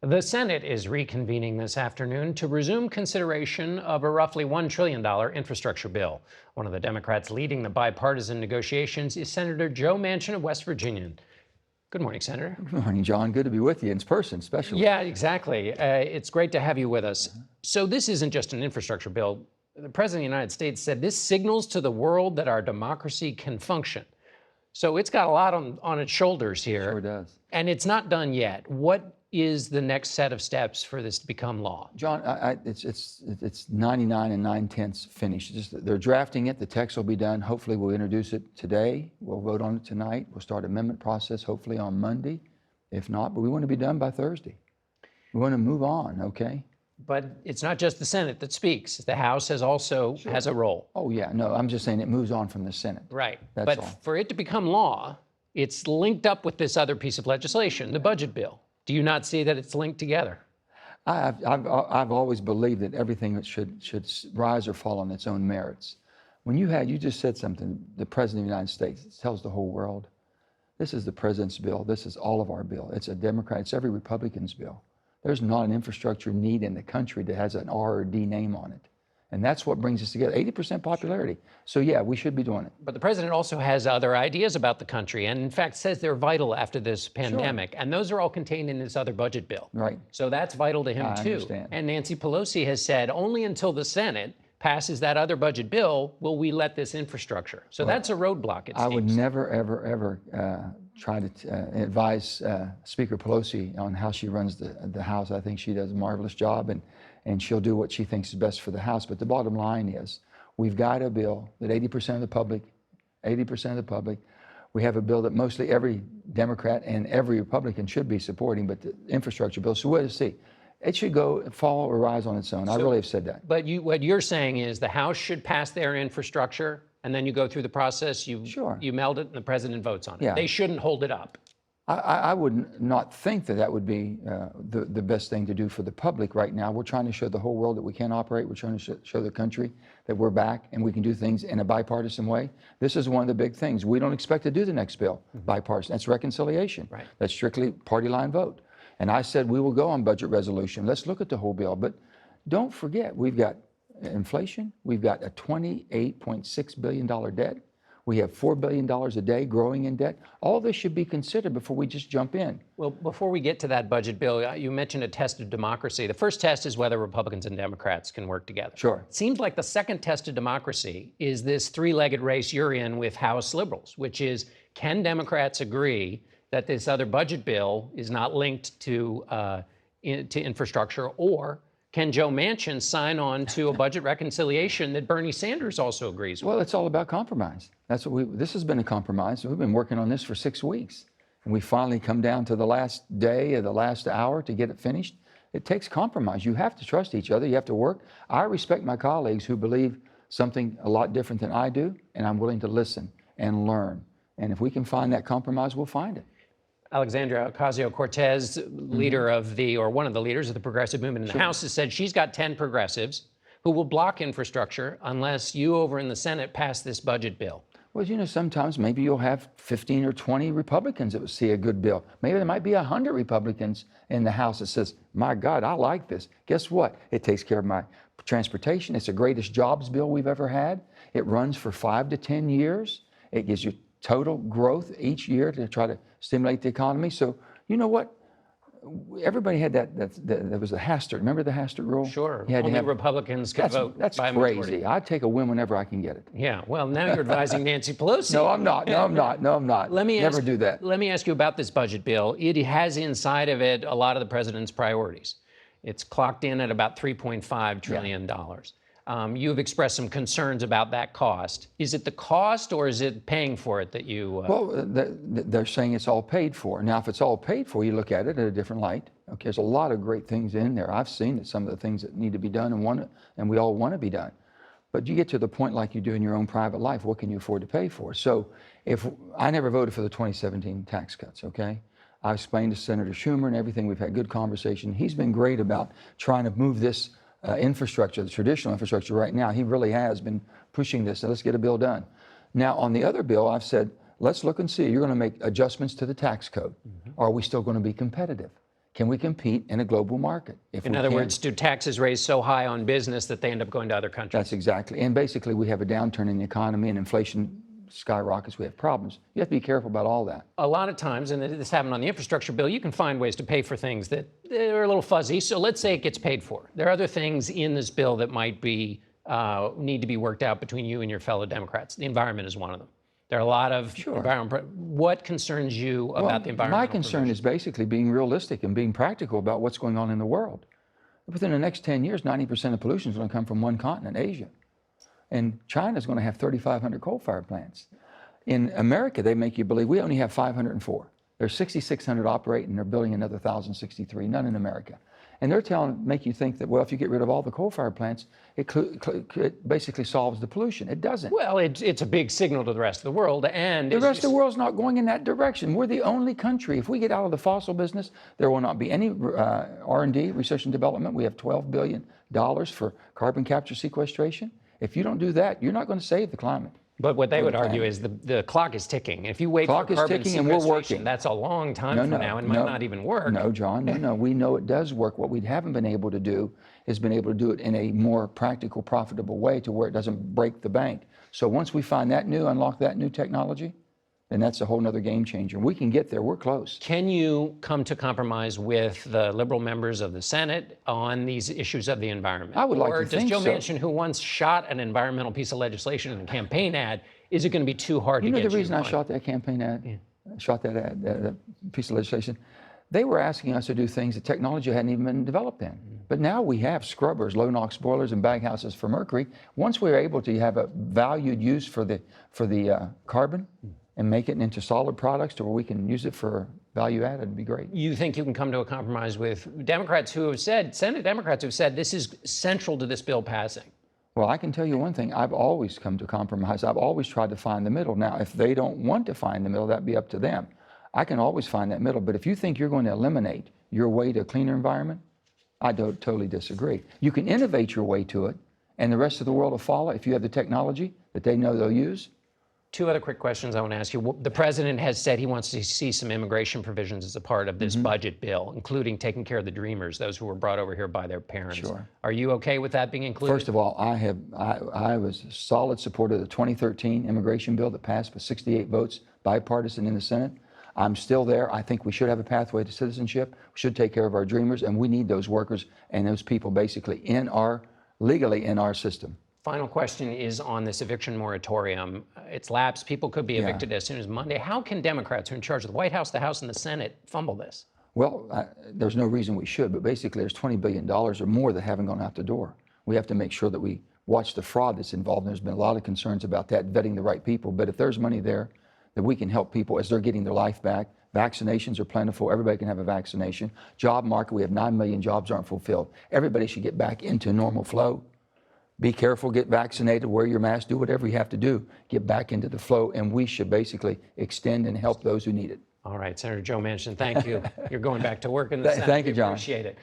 The Senate is reconvening this afternoon to resume consideration of a roughly $1 trillion infrastructure bill. One of the Democrats leading the bipartisan negotiations is Senator Joe Manchin of West Virginia. Good morning, Senator. Good morning, John. Good to be with you in person, especially. Yeah, exactly. It's great to have you with us. So this isn't just an infrastructure bill. The President of the United States said this signals to the world that our democracy can function. So it's got a lot on its shoulders here. Sure does. And it's not done yet. What is the next set of steps for this to become law? John, it's 99 and 9/10 finished. They're drafting it. The text will be done. Hopefully we'll introduce it today. We'll vote on it tonight. We'll start amendment process hopefully on Monday. If not, but we want to be done by Thursday. We want to move on, okay? But it's not just the Senate that speaks. The House has a role. Oh yeah, no, I'm just saying it moves on from the Senate. Right. That's but all. For it to become law, it's linked up with this other piece of legislation, the budget bill. Do you not see that it's linked together? I've always believed that everything that should rise or fall on its own merits. When you just said something, the President of the United States tells the whole world, this is the President's bill, this is all of our bill. It's a Democrat, it's every Republican's bill. There's not an infrastructure need in the country that has an R or D name on it. And that's what brings us together, 80% popularity. So yeah, we should be doing it. But the president also has other ideas about the country and in fact says they're vital after this pandemic. Sure. And those are all contained in this other budget bill. Right. So that's vital to him too. Understand. And Nancy Pelosi has said only until the Senate passes that other budget bill will we let this infrastructure. So that's a roadblock, it seems. I would never, ever try to advise Speaker Pelosi on how she runs the House. I think she does a marvelous job, and she'll do what she thinks is best for the House. But the bottom line is, we've got a bill that 80% of the public, we have a bill that mostly every Democrat and every Republican should be supporting, but the infrastructure bill, so we'll see. It should go fall or rise on its own. I really have said that. But what you're saying is the House should pass their infrastructure, and then you go through the process, you meld it, and the president votes on it. Yeah. They shouldn't hold it up. I would not think that would be the best thing to do for the public right now. We're trying to show the whole world that we can operate. We're trying to show the country that we're back and we can do things in a bipartisan way. This is one of the big things. We don't expect to do the next bill bipartisan. That's reconciliation. Right. That's strictly party line vote. And I said we will go on budget resolution. Let's look at the whole bill. But don't forget, we've got inflation. We've got a $28.6 billion debt. We have $4 billion a day growing in debt. All this should be considered before we just jump in. Well, before we get to that budget bill, you mentioned a test of democracy. The first test is whether Republicans and Democrats can work together. Sure. It seems like the second test of democracy is this three-legged race you're in with House liberals, which is, can Democrats agree that this other budget bill is not linked to infrastructure, or can Joe Manchin sign on to a budget reconciliation that Bernie Sanders also agrees with? Well, it's all about compromise. This has been a compromise. We've been working on this for 6 weeks. And we finally come down to the last day or the last hour to get it finished. It takes compromise. You have to trust each other. You have to work. I respect my colleagues who believe something a lot different than I do, and I'm willing to listen and learn. And if we can find that compromise, we'll find it. Alexandria Ocasio-Cortez, leader of one of the leaders of the progressive movement in the House, has said she's got 10 progressives who will block infrastructure unless you over in the Senate pass this budget bill. Well, sometimes maybe you'll have 15 or 20 Republicans that would see a good bill. Maybe there might be 100 Republicans in the House that says, my God, I like this. Guess what? It takes care of my transportation. It's the greatest jobs bill we've ever had. It runs for 5 to 10 years. It gives you total growth each year to try to stimulate the economy. So, you know what? Everybody had there was a Hastert. Remember the Hastert rule? Sure. Only Republicans could vote. That's by crazy. majority. I'd take a win whenever I can get it. Yeah. Well, now you're advising Nancy Pelosi. No, I'm not. No, I'm not. No, I'm not. Never do that. Let me ask you about this budget bill. It has inside of it a lot of the president's priorities. It's clocked in at about $3.5 trillion. You've expressed some concerns about that cost. Is it the cost or is it paying for it that you... Well, they're saying it's all paid for. Now, if it's all paid for, you look at it in a different light. Okay, there's a lot of great things in there. I've seen some of the things that need to be done and we all want to be done. But you get to the point like you do in your own private life, what can you afford to pay for? So if I never voted for the 2017 tax cuts, okay? I explained to Senator Schumer and everything. We've had good conversation. He's been great about trying to move this infrastructure, the traditional infrastructure right now. He really has been pushing this. So let's get a bill done. Now, on the other bill, I've said, let's look and see. You're going to make adjustments to the tax code. Are we still going to be competitive? Can we compete in a global market? If In we other can, words, do taxes raise so high on business that they end up going to other countries? that's exactly. And basically, we have a downturn in the economy and inflation skyrockets. We have problems. You have to be careful about all that. A lot of times, and this happened on the infrastructure bill, you can find ways to pay for things that are a little fuzzy. So let's say it gets paid for. There are other things in this bill that might be need to be worked out between you and your fellow Democrats. The environment is one of them. There are a lot of environment. What concerns you about the environment? My concern is basically being realistic and being practical about what's going on in the world. Within the next 10 years, 90% of pollution is going to come from one continent, Asia. And China is going to have 3,500 coal-fired plants. In America, they make you believe we only have 504. There's 6,600 operating, and they're building another 1,063, none in America. And they're make you think that, well, if you get rid of all the coal-fired plants, it basically solves the pollution. It doesn't. Well, it's a big signal to the rest of the world. And the rest of the world's not going in that direction. We're the only country. If we get out of the fossil business, there will not be any R&D, research and development. We have $12 billion for carbon capture sequestration. If you don't do that, you're not going to save the climate. But what they would argue is the clock is ticking. If you wait for carbon sequestration, that's a long time from now and might not even work. No, John, no. We know it does work. What we haven't been able to do is been able to do it in a more practical, profitable way to where it doesn't break the bank. So once we find that unlock that new technology, then that's a whole nother game changer. We can get there. We're close. Can you come to compromise with the liberal members of the Senate on these issues of the environment? I would like to think so. Or does Joe Manchin, who once shot an environmental piece of legislation in a campaign ad, is it going to be too hard to get you? You know the reason I shot that campaign ad, shot that ad, that piece of legislation? They were asking us to do things that technology hadn't even been developed in. But now we have scrubbers, low NOx boilers, and baghouses for mercury. Once we're able to have a valued use for the carbon, and make it into solid products to where we can use it for value added, it'd be great. You think you can come to a compromise with Democrats who have said, Senate Democrats who have said this is central to this bill passing? Well, I can tell you one thing. I've always come to compromise. I've always tried to find the middle. Now, if they don't want to find the middle, that'd be up to them. I can always find that middle. But if you think you're going to eliminate your way to a cleaner environment, I totally disagree. You can innovate your way to it, and the rest of the world will follow if you have the technology that they know they'll use. Two other quick questions I want to ask you. The president has said he wants to see some immigration provisions as a part of this budget bill, including taking care of the dreamers, those who were brought over here by their parents. Sure. Are you okay with that being included? First of all, I was a solid supporter of the 2013 immigration bill that passed with 68 votes, bipartisan in the Senate. I'm still there. I think we should have a pathway to citizenship. We should take care of our dreamers, and we need those workers and those people basically legally in our system. Final question is on this eviction moratorium. It's lapsed. People could be evicted as soon as Monday. How can Democrats who are in charge of the White House, the House, and the Senate fumble this? Well, there's no reason we should, but basically there's $20 billion or more that haven't gone out the door. We have to make sure that we watch the fraud that's involved. There's been a lot of concerns about that, vetting the right people. But if there's money there that we can help people as they're getting their life back, vaccinations are plentiful. Everybody can have a vaccination. Job market, we have 9 million jobs aren't fulfilled. Everybody should get back into normal flow. Be careful, get vaccinated, wear your mask, do whatever you have to do, get back into the flow, and we should basically extend and help those who need it. All right, Senator Joe Manchin, thank you. You're going back to work in the Senate. Thank you, John. Appreciate it.